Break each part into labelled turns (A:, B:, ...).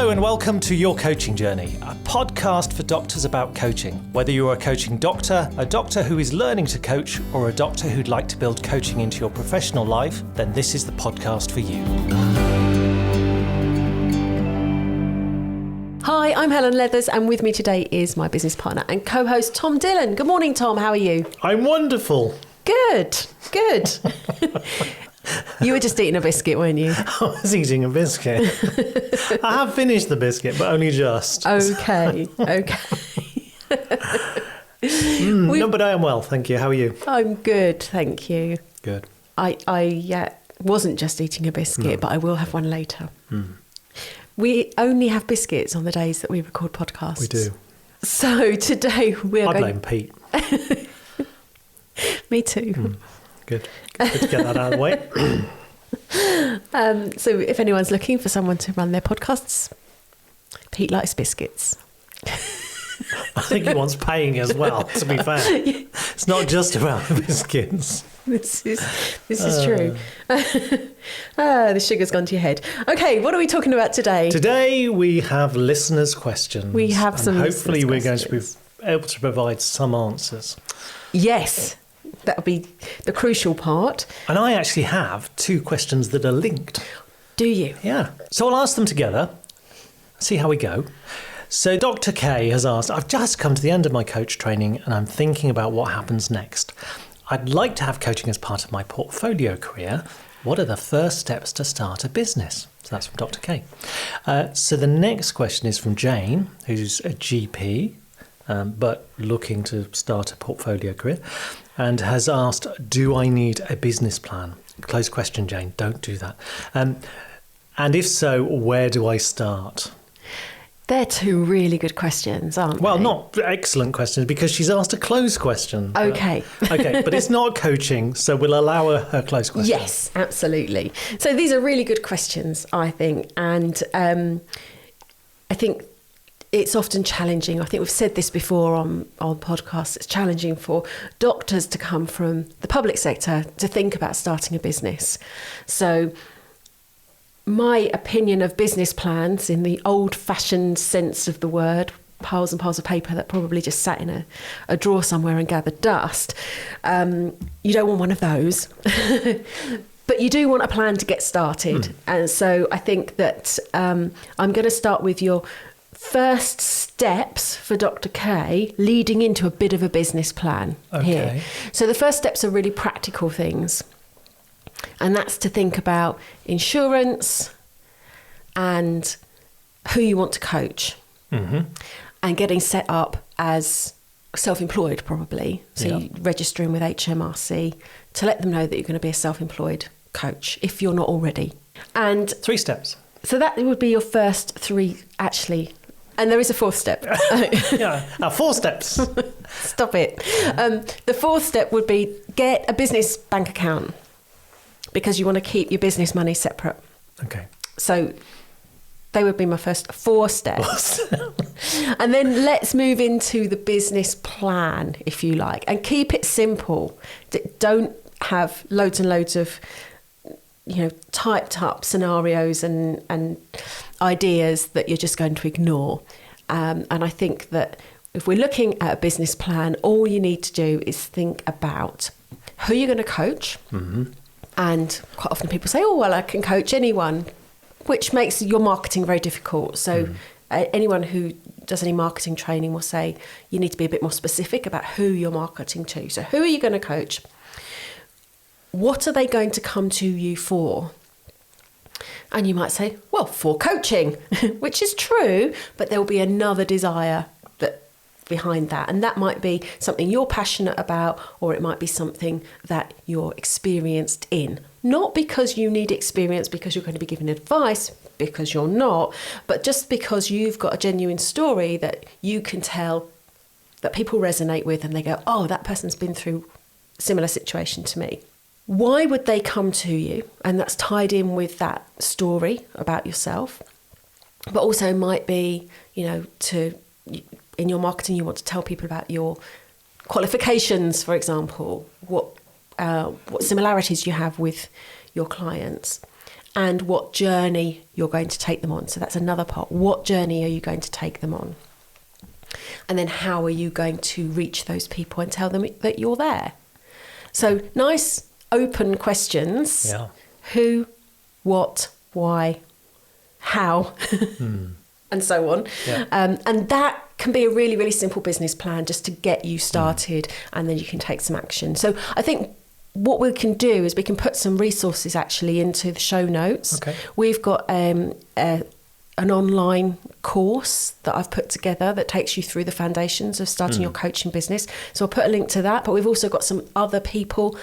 A: Hello and welcome to Your Coaching Journey, a podcast for doctors about coaching. Whether you're a coaching doctor, a doctor who is learning to coach, or a doctor who'd like to build coaching into your professional life, then this is the podcast for you.
B: Hi, I'm Helen Leathers, and with me today is my business partner and co-host Tom Dillon. Good morning, Tom. How are you?
A: I'm wonderful.
B: Good. You were just eating a biscuit, weren't you?
A: I was eating a biscuit. I have finished the biscuit, but only just.
B: Okay.
A: No, but I am well, thank you. How are you?
B: I'm good, thank you.
A: Good.
B: I wasn't just eating a biscuit, but I will have one later.
A: Mm.
B: We only have biscuits on the days that we record podcasts.
A: We do.
B: So today we're
A: I blame Pete.
B: Me too.
A: Good to get that out of the way.
B: So if anyone's looking for someone to run their podcasts, Pete likes biscuits.
A: I think he wants paying as well, to be fair. It's not just about the biscuits.
B: This is true. The sugar's gone to your head. Okay, what are we talking about today?
A: Today we have listeners' questions.
B: We have some
A: hopefully we're
B: listeners'
A: going to be able to provide some answers.
B: Yes, that'll be the crucial part.
A: And I actually have two questions that are linked.
B: Do you?
A: Yeah. So I'll ask them together, see how we go. So Dr. K has asked, I've just come to the end of my coach training and I'm thinking about what happens next. I'd like to have coaching as part of my portfolio career. What are the first steps to start a business? So that's from Dr. K. So the next question is from Jane, who's a GP, but looking to start a portfolio career, and has asked, do I need a business plan? Close question, Jane. Don't do that. And if so, where do I start?
B: They're two really good questions, aren't they?
A: Well, not excellent questions, because she's asked a closed question.
B: Okay.
A: But it's not coaching, so we'll allow her closed question.
B: Yes, absolutely. So these are really good questions, I think. And I think it's often challenging. I think we've said this before on podcasts. It's challenging for doctors to come from the public sector to think about starting a business. So my opinion of business plans in the old-fashioned sense of the word, piles and piles of paper that probably just sat in a drawer somewhere and gathered dust, you don't want one of those. But you do want a plan to get started. And so I think that I'm going to start with your first steps for Dr. K leading into a bit of a business plan here. So the first steps are really practical things. And that's to think about insurance and who you want to coach, and getting set up as self-employed probably. So you registering with HMRC to let them know that you're going to be a self-employed coach if you're not already. And
A: 3 steps.
B: So that would be your first 3 actually. And there is a 4th step.
A: 4 steps.
B: Stop it. The 4th step would be get a business bank account, because you want to keep your business money separate.
A: Okay.
B: So they would be my first 4 steps. And then let's move into the business plan, if you like, and keep it simple. Don't have loads and loads of, typed up scenarios and ideas that you're just going to ignore. And I think that if we're looking at a business plan, all you need to do is think about who you're going to coach. And quite often people say, oh, well, I can coach anyone, which makes your marketing very difficult. So anyone who does any marketing training will say you need to be a bit more specific about who you're marketing to. So who are you going to coach? What are they going to come to you for? And you might say, well, for coaching, which is true, but there will be another desire behind that. And that might be something you're passionate about, or it might be something that you're experienced in. Not because you need experience because you're going to be giving advice, because you're not, but just because you've got a genuine story that you can tell that people resonate with and they go, oh, that person's been through a similar situation to me. Why would they come to you? And that's tied in with that story about yourself. But also might be, in your marketing, you want to tell people about your qualifications, for example, what similarities you have with your clients. and what journey you're going to take them on. So that's another part. What journey are you going to take them on? And then how are you going to reach those people and tell them that you're there? So nice open questions.
A: Yeah.
B: Who, what, why, how, and so on.
A: Yeah.
B: And that can be a really, really simple business plan just to get you started, and then you can take some action. So I think what we can do is we can put some resources actually into the show notes.
A: Okay.
B: We've got an online course that I've put together that takes you through the foundations of starting your coaching business. So I'll put a link to that. But we've also got some other people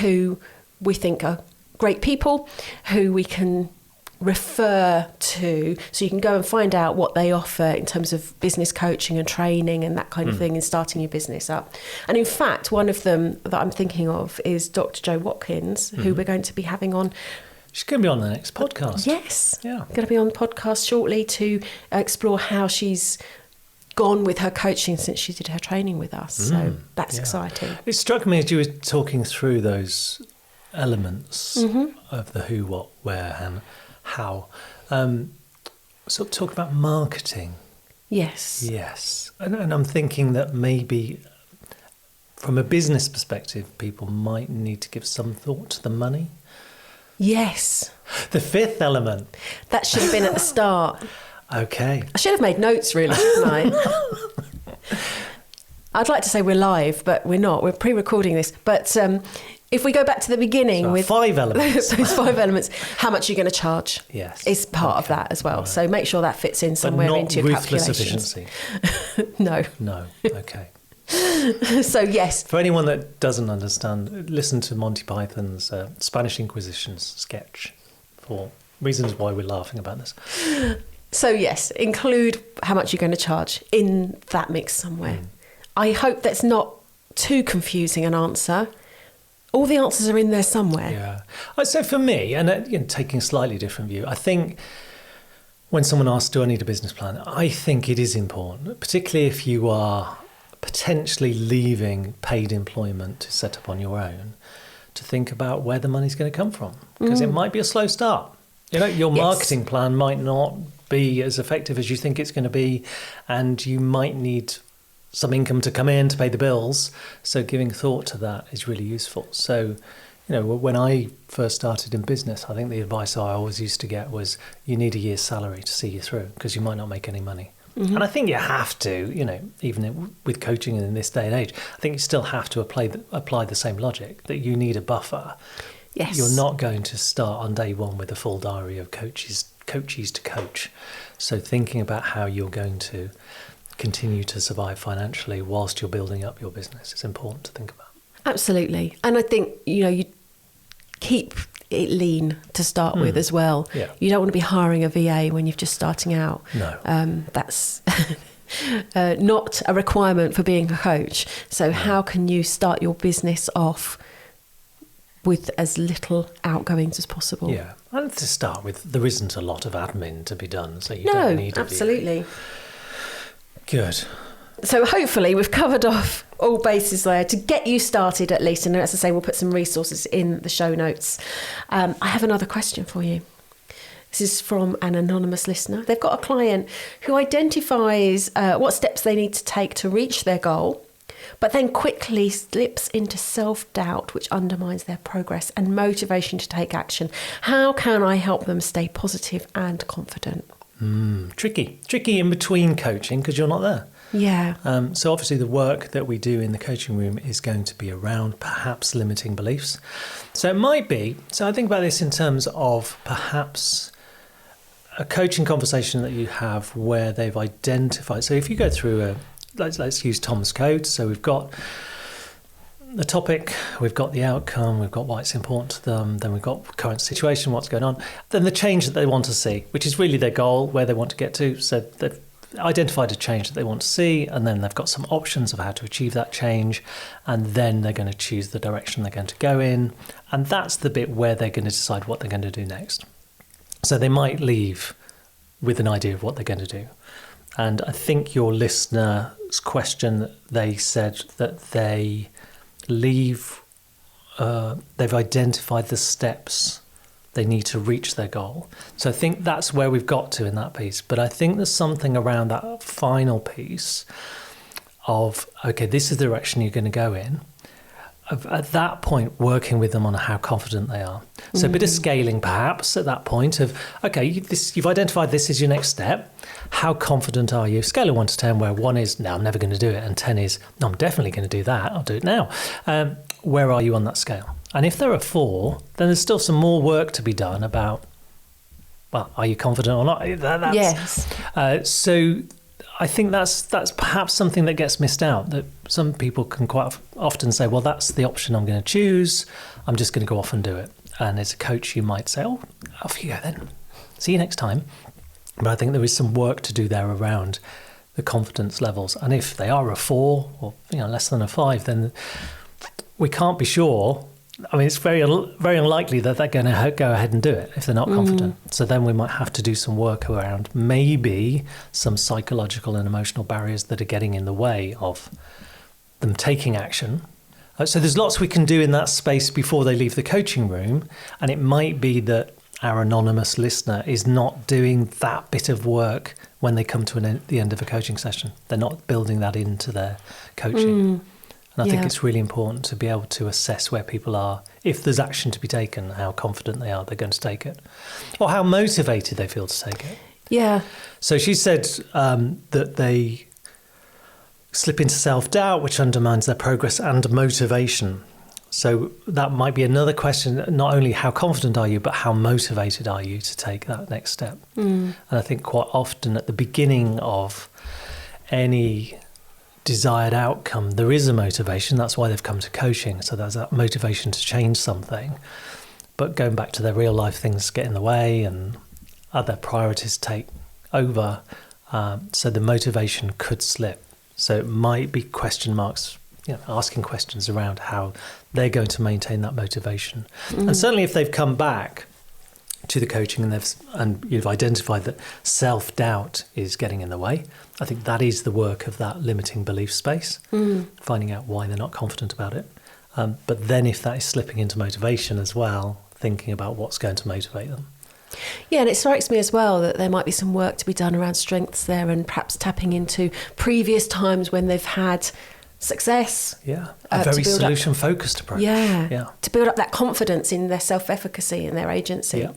B: who we think are great people who we can refer to, so you can go and find out what they offer in terms of business coaching and training and that kind of thing in starting your business up. And in fact, one of them that I'm thinking of is Dr. Jo Watkins, who we're going to be having on.
A: She's going to be on the next podcast.
B: Yes.
A: Yeah.
B: Going to be on the podcast shortly to explore how she's gone with her coaching since she did her training with us. So that's exciting.
A: It struck me as you were talking through those elements of the who, what, where, and how. Sort of talk about marketing.
B: Yes.
A: Yes. And I'm thinking that maybe from a business perspective, people might need to give some thought to the money.
B: Yes.
A: The fifth element.
B: That should have been at the start.
A: Okay.
B: I should have made notes, really, shouldn't I? I'd like to say we're live, but we're not. We're pre-recording this. But if we go back to the beginning
A: So
B: with
A: 5 elements.
B: those 5 elements, how much are you going to charge?
A: Yes.
B: Is part of that as well.
A: Right.
B: So make sure that fits in
A: But
B: somewhere
A: not
B: into your
A: ruthless
B: calculations.
A: efficiency.
B: No.
A: No. Okay.
B: So yes.
A: For anyone that doesn't understand, listen to Monty Python's Spanish Inquisition sketch for reasons why we're laughing about this.
B: So yes, include how much you're going to charge in that mix somewhere. I hope that's not too confusing an answer. All the answers are in there somewhere.
A: Yeah. I'd say for me, and taking a slightly different view, I think when someone asks, do I need a business plan? I think it is important, particularly if you are potentially leaving paid employment to set up on your own, to think about where the money's going to come from, because it might be a slow start. You know, your marketing plan might not be as effective as you think it's going to be, and you might need some income to come in to pay the bills. So giving thought to that is really useful. So, you know, when I first started in business, I think the advice I always used to get was you need a year's salary to see you through, because you might not make any money. And I think you have to, you know, even with coaching in this day and age, I think you still have to apply the same logic that you need a buffer.
B: Yes.
A: You're not going to start on day one with a full diary of coaches to coach. So thinking about how you're going to continue to survive financially whilst you're building up your business is important to think about.
B: Absolutely. And I think, you know, you keep it lean to start with as well.
A: Yeah.
B: You don't want to be hiring a VA when you're just starting out.
A: No.
B: That's not a requirement for being a coach. So how can you start your business off with as little outgoings as possible?
A: Yeah. And to start with, there isn't a lot of admin to be done, so you don't need a VA.
B: Absolutely.
A: Good.
B: So hopefully we've covered off all bases there to get you started at least. And as I say, we'll put some resources in the show notes. I have another question for you. This is from an anonymous listener. They've got a client who identifies what steps they need to take to reach their goal, but then quickly slips into self-doubt, which undermines their progress and motivation to take action. How can I help them stay positive and confident?
A: Tricky in between coaching, because you're not there.
B: Yeah.
A: So obviously the work that we do in the coaching room is going to be around perhaps limiting beliefs. So it might be, so I think about this in terms of perhaps a coaching conversation that you have where they've identified. So if you go through let's use Tom's code. So we've got the topic, we've got the outcome, we've got why it's important to them, then we've got current situation, what's going on, then the change that they want to see, which is really their goal, where they want to get to. So they've identified a change that they want to see, and then they've got some options of how to achieve that change, and then they're going to choose the direction they're going to go in, and that's the bit where they're going to decide what they're going to do next. So they might leave with an idea of what they're going to do. And I think your listener's question, they said that they leave, they've identified the steps they need to reach their goal. So I think that's where we've got to in that piece. But I think there's something around that final piece of, okay, this is the direction you're going to go in. At that point, working with them on how confident they are. So a bit of scaling perhaps at that point of, okay, you've identified this is your next step. How confident are you? Scale of 1 to 10, where 1 is, no, I'm never going to do it. And 10 is, no, I'm definitely going to do that. I'll do it now. Where are you on that scale? And if there are 4, then there's still some more work to be done about, well, are you confident or not?
B: Yes.
A: So I think that's perhaps something that gets missed out, that some people can quite often say, well, that's the option I'm going to choose. I'm just going to go off and do it. And as a coach, you might say, oh, off you go then. See you next time. But I think there is some work to do there around the confidence levels. And if they are a 4 or less than a 5, then we can't be sure. I mean, it's very unlikely that they're going to go ahead and do it if they're not confident. So then we might have to do some work around maybe some psychological and emotional barriers that are getting in the way of them taking action. So there's lots we can do in that space before they leave the coaching room. And it might be that our anonymous listener is not doing that bit of work when they come to the end of a coaching session. They're not building that into their coaching. And I think it's really important to be able to assess where people are, if there's action to be taken, how confident they are they're going to take it, or how motivated they feel to take it.
B: Yeah.
A: So she said that they slip into self-doubt, which undermines their progress and motivation. So that might be another question, not only how confident are you, but how motivated are you to take that next step? And I think quite often at the beginning of any desired outcome, there is a motivation. That's why they've come to coaching. So there's that motivation to change something. But going back to their real life, things get in the way and other priorities take over. So the motivation could slip. So it might be question marks, asking questions around how they're going to maintain that motivation. And certainly if they've come back to the coaching and you've identified that self-doubt is getting in the way, I think that is the work of that limiting belief space, finding out why they're not confident about it. But then if that is slipping into motivation as well, thinking about what's going to motivate them.
B: Yeah, and it strikes me as well that there might be some work to be done around strengths there and perhaps tapping into previous times when they've had success.
A: Yeah, a very solution-focused approach.
B: Yeah, to build up that confidence in their self-efficacy and their agency.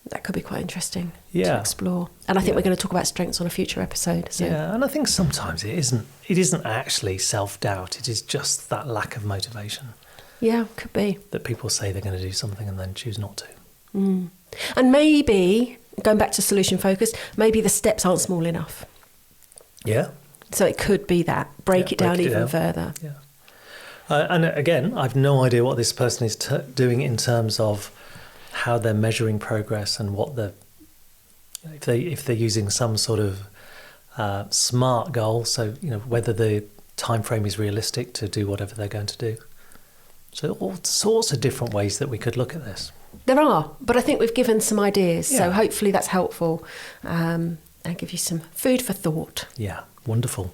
B: That could be quite interesting to explore. And I think we're going to talk about strengths on a future episode. So.
A: Yeah, and I think sometimes it isn't actually self-doubt. It is just that lack of motivation.
B: Yeah, could be.
A: That people say they're going to do something and then choose not to.
B: And maybe, going back to solution focus, maybe the steps aren't small enough.
A: Yeah.
B: So it could be that. Break it down even further.
A: Yeah. And again, I've no idea what this person is doing in terms of how they're measuring progress and what if they're using some sort of SMART goal. So whether the time frame is realistic to do whatever they're going to do. So all sorts of different ways that we could look at this.
B: There are, but I think we've given some ideas. Yeah. So hopefully that's helpful and give you some food for thought.
A: Yeah. Wonderful.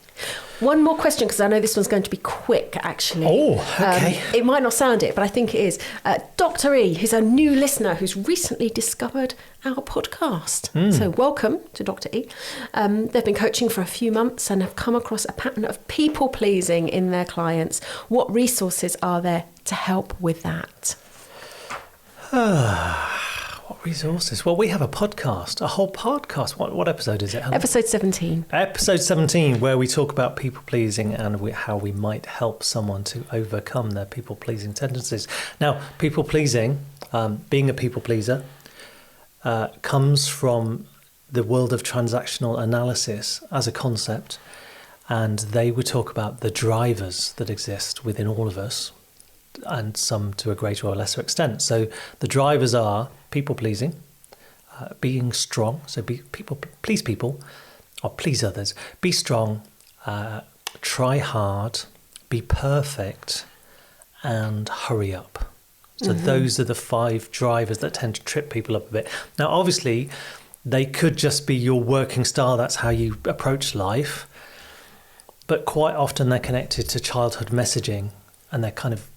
B: One more question, because I know this one's going to be quick, actually.
A: Oh, okay.
B: It might not sound it, but I think it is. Dr. E, who's a new listener who's recently discovered our podcast. So welcome to Dr. E. They've been coaching for a few months and have come across a pattern of people-pleasing in their clients. What resources are there to help with that?
A: What resources? Well, we have a podcast, a whole podcast. What episode is it, Helen?
B: Episode 17.
A: Episode 17, where we talk about people-pleasing and how we might help someone to overcome their people-pleasing tendencies. Now, people-pleasing, being a people-pleaser, comes from the world of transactional analysis as a concept, and they would talk about the drivers that exist within all of us, and some to a greater or lesser extent. So the drivers are people-pleasing, being strong, so please people, or please others, be strong, try hard, be perfect, and hurry up. So those are the 5 drivers that tend to trip people up a bit. Now, obviously, they could just be your working style, that's how you approach life, but quite often they're connected to childhood messaging, and they're kind of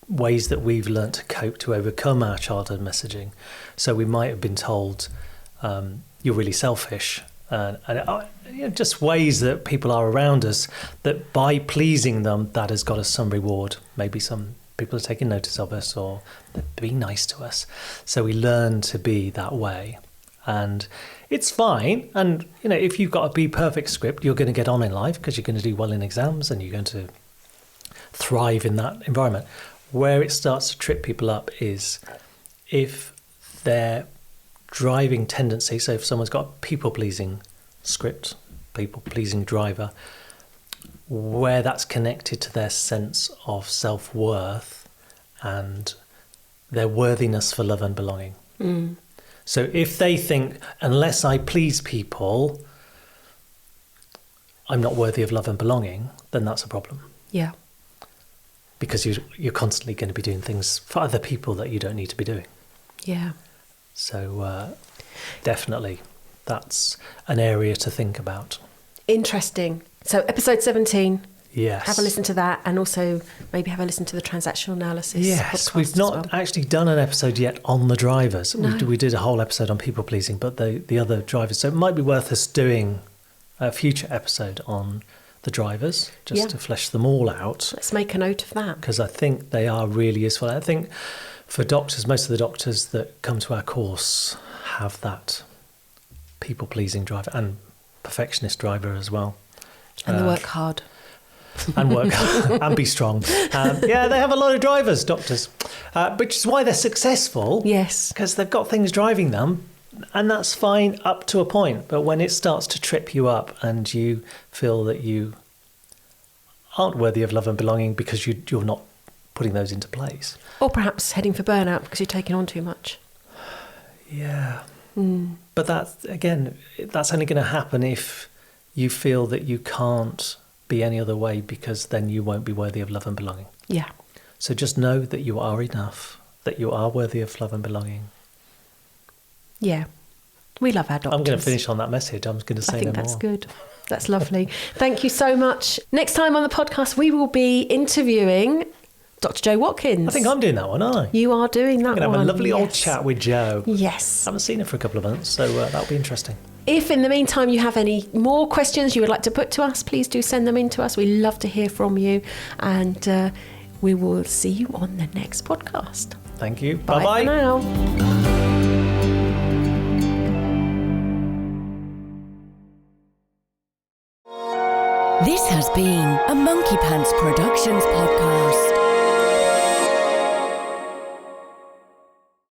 A: ways that we've learnt to cope to overcome our childhood messaging. So we might have been told, you're really selfish. Just ways that people are around us, that by pleasing them, that has got us some reward. Maybe some people are taking notice of us, or they're being nice to us. So we learn to be that way. And it's fine. And, if you've got a Be Perfect script, you're going to get on in life because you're going to do well in exams and you're going to thrive in that environment. Where it starts to trip people up is if their driving tendency, so if someone's got a people-pleasing script, people-pleasing driver, where that's connected to their sense of self-worth and their worthiness for love and belonging. So if they think, unless I please people, I'm not worthy of love and belonging, then that's a problem.
B: Yeah.
A: Because you're constantly going to be doing things for other people that you don't need to be doing.
B: Yeah.
A: So definitely that's an area to think about.
B: Interesting. So episode 17.
A: Yes.
B: Have a listen to that, and also maybe have a listen to the transactional analysis.
A: Yes, we've not actually done an episode yet on the drivers.
B: No.
A: We did a whole episode on people pleasing, but the other drivers. So it might be worth us doing a future episode on the drivers, just to flesh them all out.
B: Let's make a note of that.
A: Because I think they are really useful. I think for doctors, most of the doctors that come to our course have that people-pleasing driver and perfectionist driver as well.
B: And they work hard.
A: And work and be strong. They have a lot of drivers, doctors, which is why they're successful.
B: Yes.
A: Because they've got things driving them, and that's fine up to a point. But when it starts to trip you up and you feel that you aren't worthy of love and belonging because you're not putting those into place.
B: Or perhaps heading for burnout because you're taking on too much.
A: Yeah. But that's only going to happen if you feel that you can't be any other way, because then you won't be worthy of love and belonging.
B: Yeah.
A: So just know that you are enough, that you are worthy of love and belonging.
B: Yeah. We love our doctors.
A: I'm going to finish on that message. I'm going to say no more.
B: I think that's good. That's lovely. Thank you so much. Next time on the podcast, we will be interviewing Dr. Joe Watkins.
A: I think I'm doing that one, aren't I?
B: You are doing that one.
A: I'm going to have a lovely old chat with Joe.
B: Yes.
A: I haven't seen her for a couple of months, so that'll be interesting.
B: If in the meantime you have any more questions you would like to put to us, please do send them in to us. We love to hear from you, and we will see you on the next podcast.
A: Thank you.
B: Bye
A: Bye-bye.
B: for now.
C: This has been a Monkey Pants Productions podcast.